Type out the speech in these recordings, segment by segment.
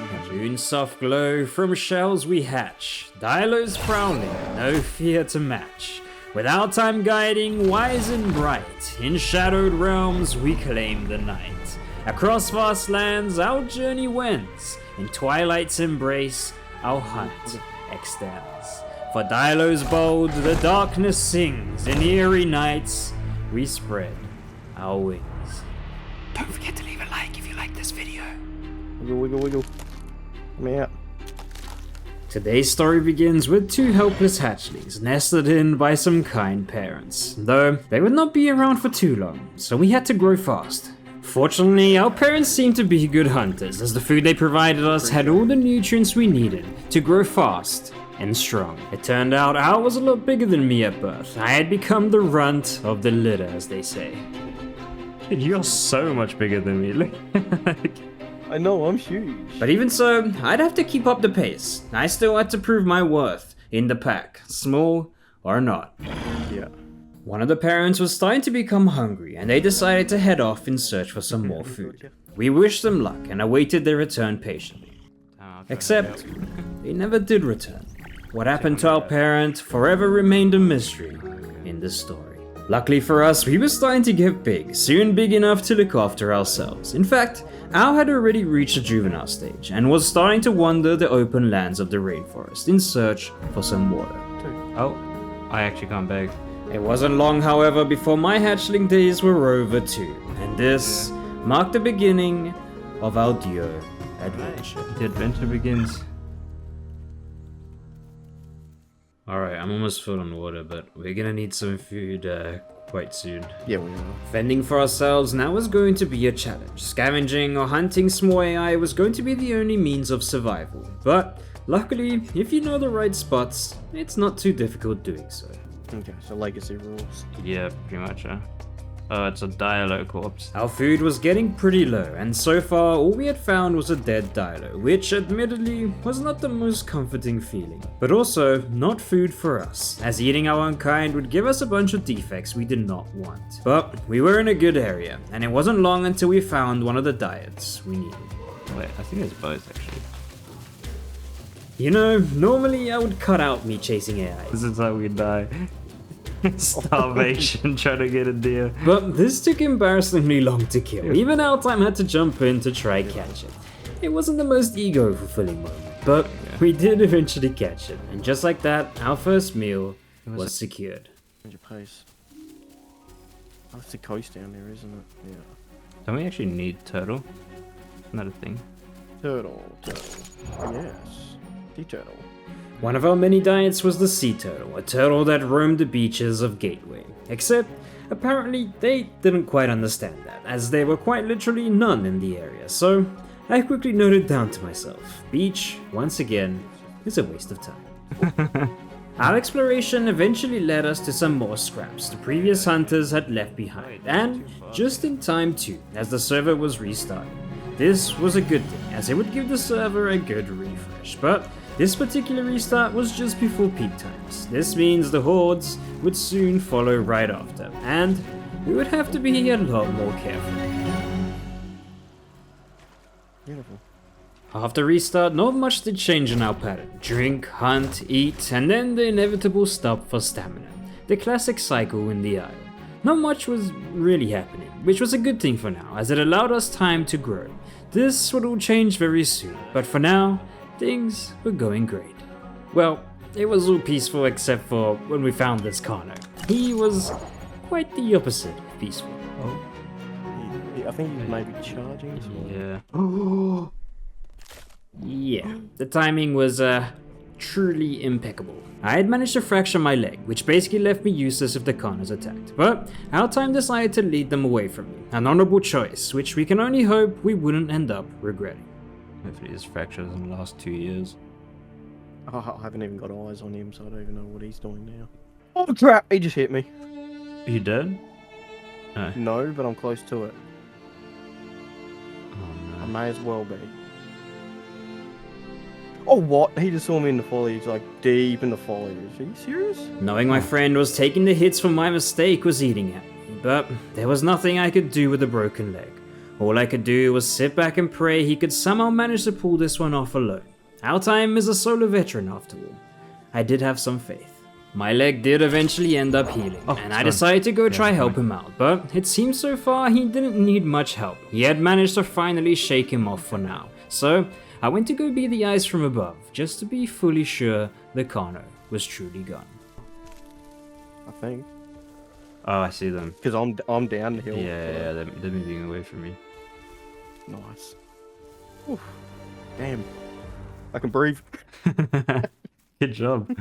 A moon's soft glow from shells we hatch. Dilos prowling, no fear to match. With OwLTime guiding, wise and bright, in shadowed realms we claim the night. Across vast lands our journey wends, in twilight's embrace our hunt extends. For Dilos bold the darkness sings, in eerie nights we spread our wings. Don't forget to leave a like if you like this video. Wiggle, wiggle, wiggle. Let me out. Today's story begins with two helpless hatchlings nested in by some kind parents, though they would not be around for too long, so we had to grow fast. Fortunately, our parents seemed to be good hunters, as the food they provided us had all the nutrients we needed to grow fast and strong. It turned out Al was a lot bigger than me at birth. I had become the runt of the litter, as they say. Dude, you're so much bigger than me. Look. I know, I'm huge. But even so, I'd have to keep up the pace. I still had to prove my worth in the pack, small or not. Yeah. One of the parents was starting to become hungry, and they decided to head off in search for some more food. We wished them luck and awaited their return patiently. Except, they never did return. What happened to our parent forever remained a mystery in the story. Luckily for us, we were starting to get big, soon big enough to look after ourselves. In fact, Al had already reached the juvenile stage and was starting to wander the open lands of the rainforest in search for some water. Oh, I actually can't beg. It wasn't long, however, before my hatchling days were over too, and this marked the beginning of our duo adventure. The adventure begins. Alright, I'm almost full on water, but we're gonna need some food quite soon. Yeah, we are. Fending for ourselves now was going to be a challenge. Scavenging or hunting small AI was going to be the only means of survival. But luckily, if you know the right spots, it's not too difficult doing so. Okay, so legacy rules. Yeah, pretty much, Oh, it's a Dilo corpse. Our food was getting pretty low, and so far all we had found was a dead Dilo, which admittedly was not the most comforting feeling. But also, not food for us, as eating our own kind would give us a bunch of defects we did not want. But we were in a good area, and it wasn't long until we found one of the diets we needed. Wait, I think it's both actually. You know, normally I would cut out me chasing AI. This is how we die. Starvation, trying to get a deer. But this took embarrassingly long to kill. Even OwLTime had to jump in to try catch it. It wasn't the most ego-fulfilling moment, but we did eventually catch it. And just like that, our first meal was secured. Your pace. Oh, it's the coast down there, isn't it? Yeah. Don't we actually need turtle? Isn't that a thing? Turtle. Yes. Sea turtle. One of our many diets was the sea turtle, a turtle that roamed the beaches of Gateway. Except, apparently, they didn't quite understand that, as there were quite literally none in the area, so I quickly noted down to myself, beach, once again, is a waste of time. Our exploration eventually led us to some more scraps the previous hunters had left behind, and just in time too, as the server was restarting. This was a good thing, as it would give the server a good refresh, but this particular restart was just before peak times. This means the hordes would soon follow right after, and we would have to be a lot more careful. Beautiful. After restart, not much did change in our pattern. Drink, hunt, eat, and then the inevitable stop for stamina. The classic cycle in the Isle. Not much was really happening, which was a good thing for now, as it allowed us time to grow. This would all change very soon, but for now, things were going great. Well, it was all peaceful except for when we found this Conos. He was quite the opposite of peaceful. Oh. I think he's maybe charging as Yeah. well. Yeah, the timing was truly impeccable. I had managed to fracture my leg, which basically left me useless if the Conos attacked, but OwLTime decided to lead them away from me. An honorable choice, which we can only hope we wouldn't end up regretting. Hopefully his fractures in the last 2 years. Oh, I haven't even got eyes on him, so I don't even know what he's doing now. Oh crap, he just hit me. You dead? No. No, but I'm close to it. Oh I no. may as well be. Oh what? He just saw me in the foliage, like deep in the foliage. Are you serious? Knowing my friend was taking the hits from my mistake was eating at me, but there was nothing I could do with a broken leg. All I could do was sit back and pray he could somehow manage to pull this one off alone. OwLTime is a solo veteran after all. I did have some faith. My leg did eventually end up healing, and I decided to go try help him out, but it seems so far he didn't need much help. He had managed to finally shake him off for now, so I went to go be the eyes from above, just to be fully sure the Cono was truly gone. I think. Oh, I see them. Because I'm down the hill. Yeah, they're moving away from me. Nice. Oof. Damn. I can breathe. Good job.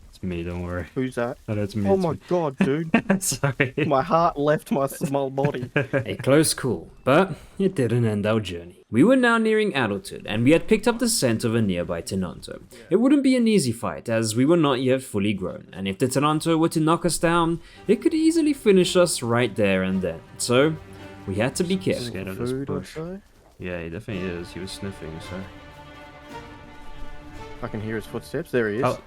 It's me, don't worry. Who's that? No, it's me. Oh it's my me. god, dude. Sorry. My heart left my small body. A close call, but it didn't end our journey. We were now nearing adulthood, and we had picked up the scent of a nearby Tanto. It wouldn't be an easy fight, as we were not yet fully grown, and if the Tanto were to knock us down, it could easily finish us right there and then. So, we had to be careful. Scared of this Food, I'd bush. say. Yeah, he definitely is. He was sniffing, so. I can hear his footsteps. There he is.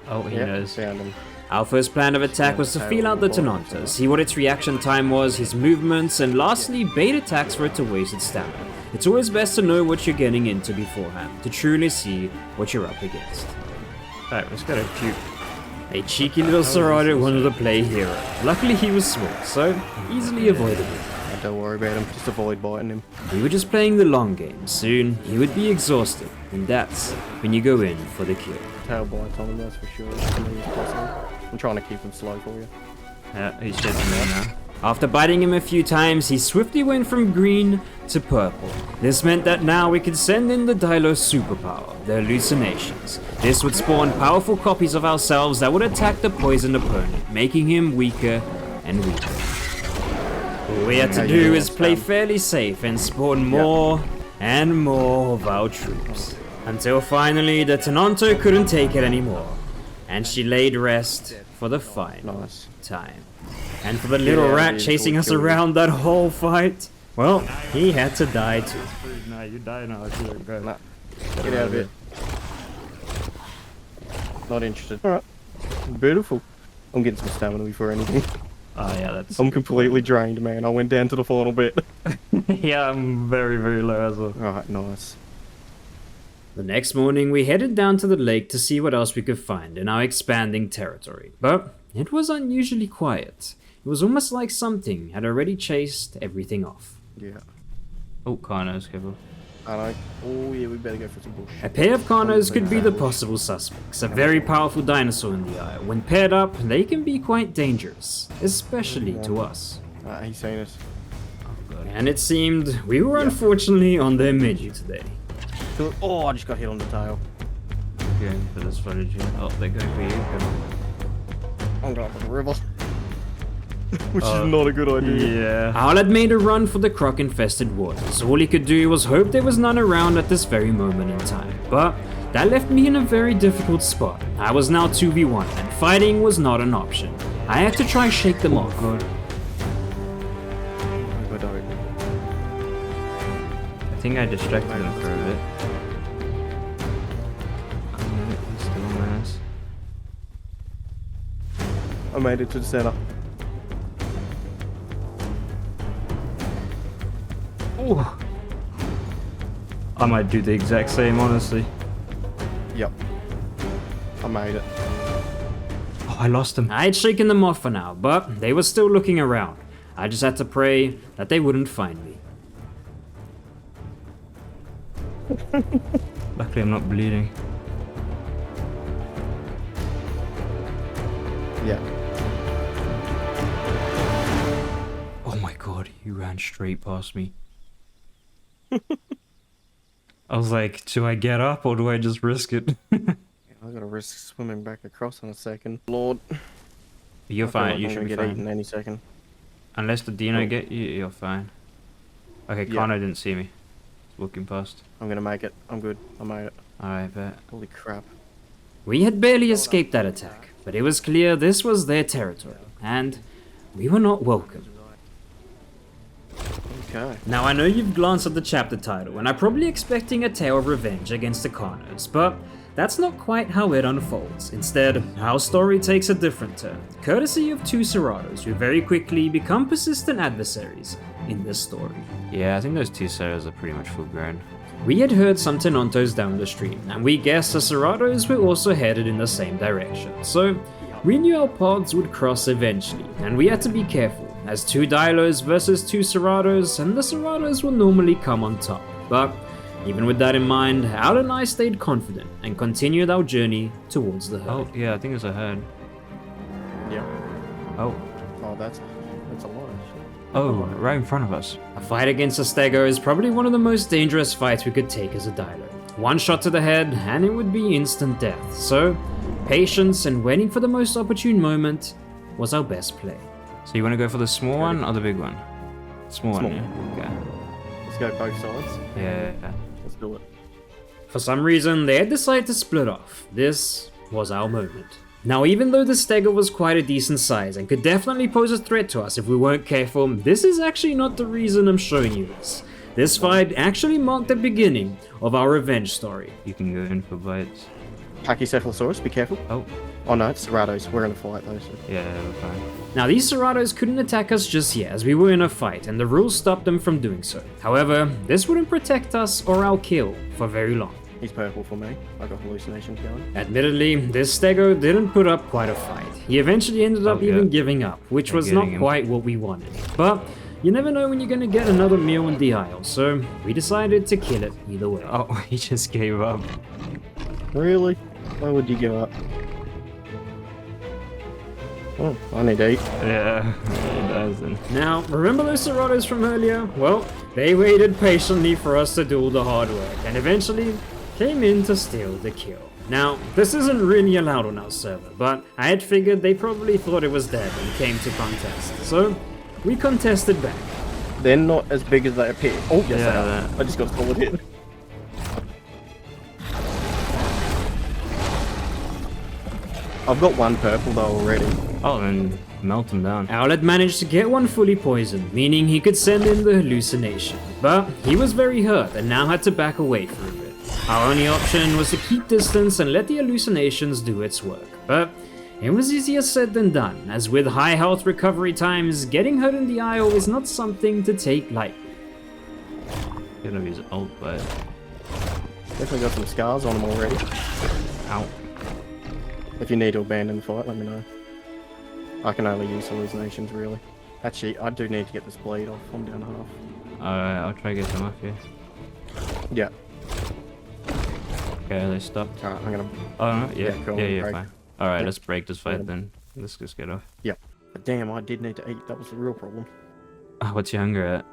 Oh, he Yep, knows. found him. Our first plan of attack was to feel out the Tanto, see what its reaction time was, his movements, and lastly bait attacks for it to waste its stamina. It's always best to know what you're getting into beforehand, to truly see what you're up against. Alright, let's get a cute. A cheeky little Sarado wanted to play hero. Luckily he was small, so easily avoidable. Don't worry about him. Just avoid biting him. We were just playing the long game. Soon he would be exhausted, and that's when you go in for the kill. Tail bites on him, that's for sure. As many as possible. I'm trying to keep him slow for you. Yeah, he's chasing me now. After biting him a few times, he swiftly went from green to purple. This meant that now we could send in the Dilo superpower, the hallucinations. This would spawn powerful copies of ourselves that would attack the poisoned opponent, making him weaker and weaker. All we had to do is play fairly safe and spawn more and more of our troops. Until finally the Tanto couldn't take it anymore, and she laid rest for the final time. And for the little rat chasing us around that whole fight, well, he had to die too. Nah, you die now. Go. Nah. Get out of it. Not interested. Alright. Beautiful. I'm getting some stamina before anything. Oh yeah, that's. I'm completely drained, man. I went down to the final bit. Yeah, I'm very, very low as well. Alright, nice. The next morning, we headed down to the lake to see what else we could find in our expanding territory. But it was unusually quiet. It was almost like something had already chased everything off. Yeah. Oh, Conos, careful. I know. Oh yeah, we better go for some bush. A pair of Conos could be the possible suspects. A very powerful dinosaur in the Isle. When paired up, they can be quite dangerous, especially to us. He's seen us. And it seemed we were unfortunately on their menu today. Oh, I just got hit on the tail. Going for this footage here. Oh, they're going for you. I'm going for the river. Which is not a good idea. Yeah. Owl had made a run for the croc-infested waters. All he could do was hope there was none around at this very moment in time. But that left me in a very difficult spot. I was now 2v1, and fighting was not an option. I had to try shake them off. I think I distracted him for a bit. He's still nice. I made it to the center. Oh. I might do the exact same, honestly. Yep. I made it. Oh, I lost him. I had shaken them off for now, but they were still looking around. I just had to pray that they wouldn't find me. Luckily, I'm not bleeding. Yeah. Oh my god, he ran straight past me. I was like, do I get up or do I just risk it? I gotta risk swimming back across in a second. Lord. You're fine, you I'm should gonna be get fine. eaten any second. Unless the Dino get you, you're fine. Okay, Yeah. Cono didn't see me. He's walking past. I'm gonna make it. I'm good. I made it. Alright, bet. Holy crap. We had barely escaped that attack, but it was clear this was their territory, and we were not welcome. Okay. Now I know you've glanced at the chapter title, and are probably expecting a tale of revenge against the Conos, but that's not quite how it unfolds. Instead, our story takes a different turn, courtesy of two Serados who very quickly become persistent adversaries, in this story. Yeah, I think those two Saras are pretty much full grown. We had heard some Tantos down the stream, and we guessed the Sados were also headed in the same direction, so we knew our paths would cross eventually, and we had to be careful, as 2 Dilos versus 2 Sados, and the Sados will normally come on top. But even with that in mind, Al and I stayed confident and continued our journey towards the herd. Oh, yeah, I think it's a herd. Yeah. Oh. Oh, that's a lot. Oh, right in front of us. A fight against a Stego is probably one of the most dangerous fights we could take as a Dilo. One shot to the head and it would be instant death, so patience and waiting for the most opportune moment was our best play. So you want to go for the small one or the big one? Small one, yeah. Okay. Let's go both sides. Yeah. Let's do it. For some reason, they had decided to split off. This was our moment. Now, even though the Stego was quite a decent size and could definitely pose a threat to us if we weren't careful, this is actually not the reason I'm showing you this. This fight actually marked the beginning of our revenge story. You can go in for bites. Pachycephalosaurus, be careful. Oh. Oh no, it's Sados. We're in a fight though. So. Yeah, we're fine. Now, these Sados couldn't attack us just yet as we were in a fight and the rules stopped them from doing so. However, this wouldn't protect us or our kill for very long. He's purple for me. I got hallucinations going. Admittedly, this Stego didn't put up quite a fight. He eventually ended up even giving up, which was not quite what we wanted. But you never know when you're gonna get another meal in the aisle, so we decided to kill it either way. Oh, he just gave up. Really? Why would you give up? Oh, I need to eat. Yeah, he doesn't. Now, remember those Saras from earlier? Well, they waited patiently for us to do all the hard work, and eventually came in to steal the kill. Now, this isn't really allowed on our server, but I had figured they probably thought it was dead and came to contest, so we contested back. They're not as big as they appear. Oh, yes, Yeah, they are. I just got forward hit. I've got one purple though already. Oh, then melt him down. Owl had managed to get one fully poisoned, meaning he could send in the hallucination. But he was very hurt and now had to back away for a bit. Our only option was to keep distance and let the hallucinations do its work. But it was easier said than done, as with high health recovery times, getting hurt in the aisle is not something to take lightly. Gonna use ult, but Definitely got some scars on them already. ow. If you need to abandon the fight, let me know. I can only use hallucinations really. Actually, I do need to get this blade off. I'm down half. Alright, I'll try to get some off you. Yeah. Okay, they stopped. Alright, I'm gonna. Oh no, yeah, Yeah, cool, yeah, you're break. fine. Alright, Yeah. let's break this fight then. Let's just get off. Yeah. But damn, I did need to eat. That was the real problem. What's your hunger at?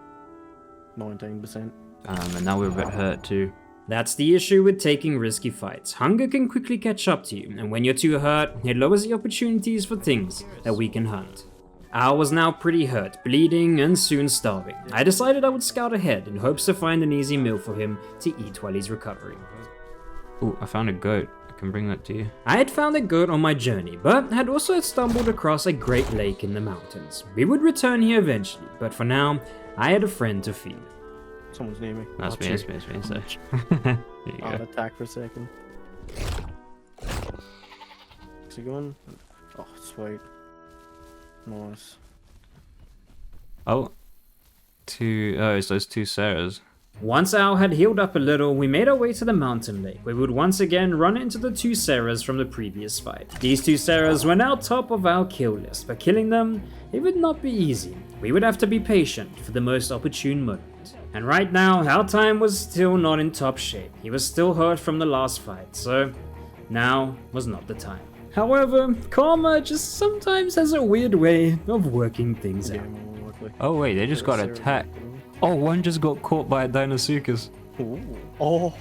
19%. And now we're a bit hurt too. That's the issue with taking risky fights. Hunger can quickly catch up to you, and when you're too hurt, it lowers the opportunities for things that we can hunt. Al was now pretty hurt, bleeding, and soon starving. I decided I would scout ahead in hopes to find an easy meal for him to eat while he's recovering. Ooh, I found a goat. I can bring that to you. I had found a goat on my journey, but had also stumbled across a great lake in the mountains. We would return here eventually, but for now, I had a friend to feed. Someone's near me. That's Oh, me, shit. that's me, that's me. There you I'll go. attack for a second. Is he going? Oh, sweet. Nice. Oh. Oh, it's those two Saras. Once Al had healed up a little, we made our way to the mountain lake, where we would once again run into the two Saras from the previous fight. These two Saras were now top of our kill list, but killing them, it would not be easy. We would have to be patient for the most opportune moment. And right now, OwLTime was still not in top shape. He was still hurt from the last fight, so now was not the time. However, karma just sometimes has a weird way of working things Yeah, out. more likely. Oh wait, they just got attacked. Oh, one just got caught by a Dinosuchus. Ooh. Oh,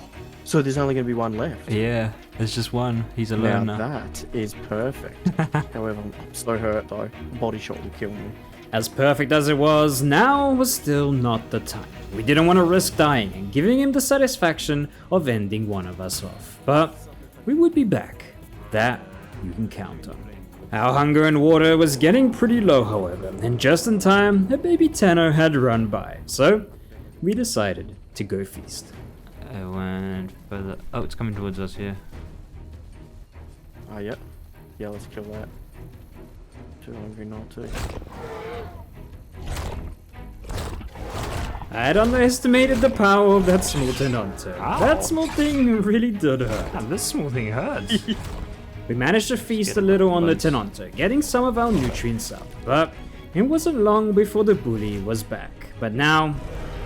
so there's only going to be one left. Yeah, there's just one. He's alone Now now. that is perfect. However, I'm so hurt though. Body shot will kill me. As perfect as it was, now was still not the time. We didn't want to risk dying and giving him the satisfaction of ending one of us off. But we would be back. That you can count on. Our hunger and water was getting pretty low, however, and just in time, a baby Tanto had run by. So we decided to go feast. I went further. Oh, it's coming towards us here. Ah, yep. Yeah, let's kill that. Too hungry not to. I had underestimated the power of that small Tanto. Ow. That small thing really did hurt. Damn, this small thing hurts. We managed to feast a little on the Tanto, getting some of our nutrients up, but it wasn't long before the bully was back. But now,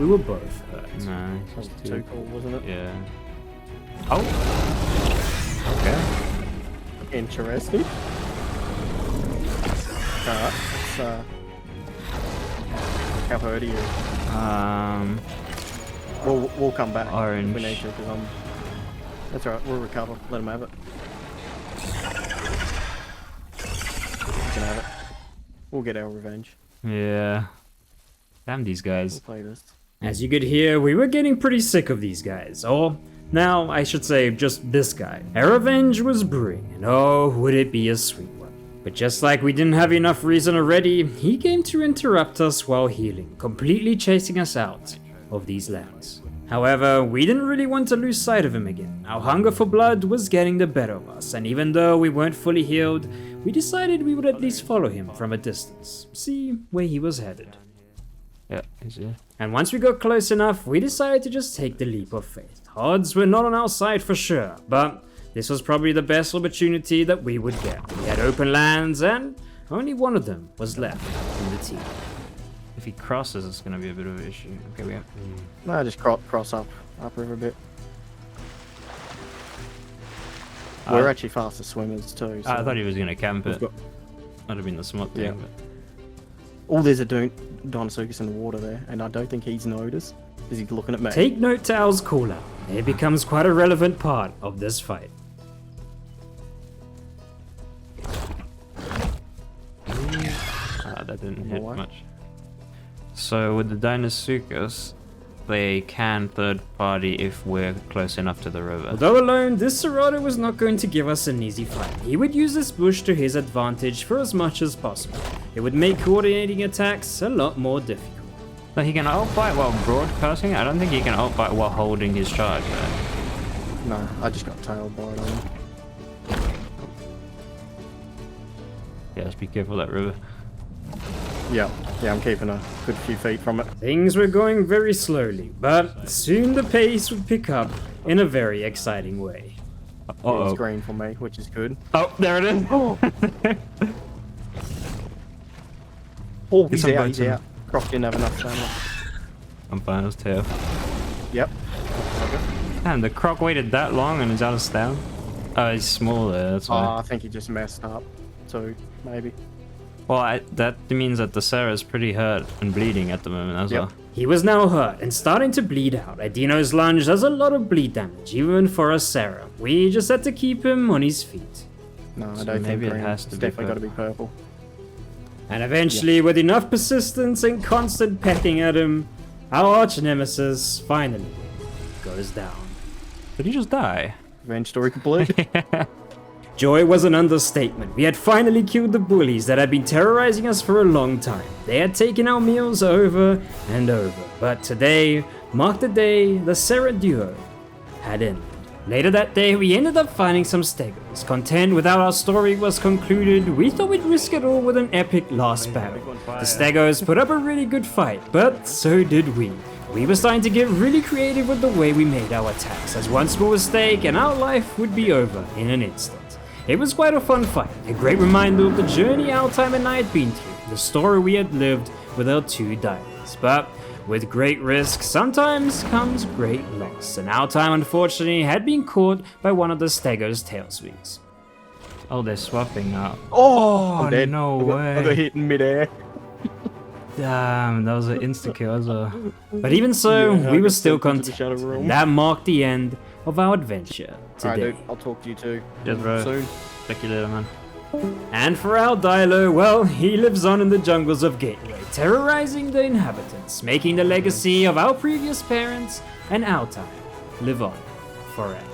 we were both hurt. No, That was too cool, wasn't it? Yeah. Oh. Okay. Interesting. Alright, let's how hurt are you? We'll come back Orange. if we need to, because I'm... That's alright, we'll recover. Let him have it. You can have it. We'll get our revenge. Yeah. Damn these We'll guys. play this. As you could hear, we were getting pretty sick of these guys, or now I should say just this guy. Our revenge was brewing, and oh, would it be a sweet one. But just like we didn't have enough reason already, he came to interrupt us while healing, completely chasing us out of these lands. However, we didn't really want to lose sight of him again. Our hunger for blood was getting the better of us, and even though we weren't fully healed, we decided we would at least follow him from a distance, see where he was headed. Yeah, he's here. And once we got close enough, we decided to just take the leap of faith. Odds were not on our side for sure, but this was probably the best opportunity that we would get. We had open lands, and only one of them was left in the team. If he crosses, it's gonna be a bit of an issue. Okay, we have. No, just cross upriver a bit. We're actually faster swimmers too. So I thought he was gonna camp we've it. got- That'd have been the smart thing. Yeah. But... Oh, there's a Dinosaurus in the water there, and I don't think he's noticed. Is he looking at me? Take note to Owl's call out. It becomes quite a relevant part of this fight. That didn't hit What? much. So with the Dinosuchus, they can third party if we're close enough to the river. Although alone, this Sado was not going to give us an easy fight. He would use this bush to his advantage for as much as possible. It would make coordinating attacks a lot more difficult. So he can outbite while broadcasting? I don't think he can outbite while holding his charge, right? No, I just got tailed by it on him. Yeah, just be careful of that river. Yeah, I'm keeping a good few feet from it. Things were going very slowly, but soon the pace would pick up in a very exciting way. Uh-oh. It's green for me, which is good. Oh, there it is! Oh, Get he's some out, bites he's in. out. Croc didn't have enough stamina. I'm fine, his tail. Yep. Okay. Damn, the croc waited that long and is out of stamina? Oh, he's small there, that's why. I think he just messed up, too, maybe. Well, that means that the Saras is pretty hurt and bleeding at the moment as Yep. well. He was now hurt and starting to bleed out. A Dino's lunge does a lot of bleed damage, even for a Sarah. We just had to keep him on his feet. No, I So don't think maybe it green. has to It's be definitely got to be purple. And eventually, with enough persistence and constant pecking at him, our arch nemesis finally goes down. Did he just die? Revenge story complete. Joy was an understatement. We had finally killed the bullies that had been terrorizing us for a long time. They had taken our meals over and over, but today marked the day the Sarah duo had ended. Later that day, we ended up finding some stegos. Content with how our story was concluded, we thought we'd risk it all with an epic last battle. The stegos put up a really good fight, but so did we. We were starting to get really creative with the way we made our attacks, as one small mistake and our life would be over in an instant. It was quite a fun fight, a great reminder of the journey OwLTime and I had been through, the story we had lived with our two diaries. But with great risk, sometimes comes great loss, and OwLTime unfortunately had been caught by one of the Stegos' tail swings. Oh, they're swapping now. I'm dead. no I got way. hit in midair. Damn, that was an insta-kill as well. But even so, Yeah, I we were got still sent into the content, shadow room. and that marked the end of our adventure Alright, today. dude, I'll talk to you too. Just bro. Soon. Check you later, man. And for our Dilo, well, he lives on in the jungles of Gateway, terrorizing the inhabitants, making the legacy of our previous parents and OwLTime live on forever.